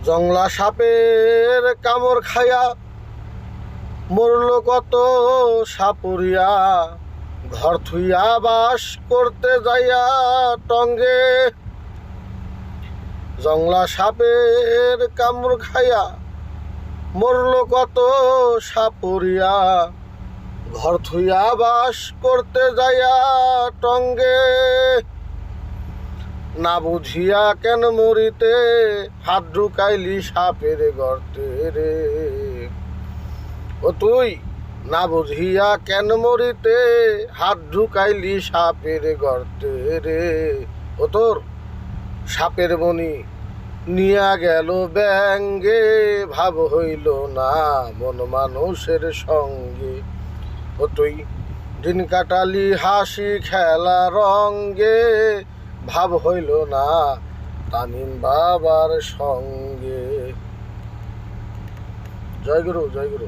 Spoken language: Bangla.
জংলা সাপের কামড় খায়া মরল কত সাপুরিয়া, ঘর থুইয়া বাস করতে যাইয়া টঙ্গে। জংলা সাপের কামড় খাইয়া মরল কত সাপুরিয়া, ঘর থুইয়া বাস করতে যাইয়া টঙ্গে। না বুঝিয়া কেন মরিতে হাত ঢুকাইলি সাপের গর্তে রে। ও তুই না বুঝিয়া কেন মরিতে হাত ঢুকাইলি সাপের গর্তে রে। ও তোর সাপের মনি নিয়া গেল ব্যাঙ্গে, ভাব হইল না মন মানুষের সঙ্গে। ও তুই দিন কাটালি হাসি খেলা রঙ্গে, ভাব হইল না তামিম বাবার সঙ্গে। জয় গুরু, জয় গুরু।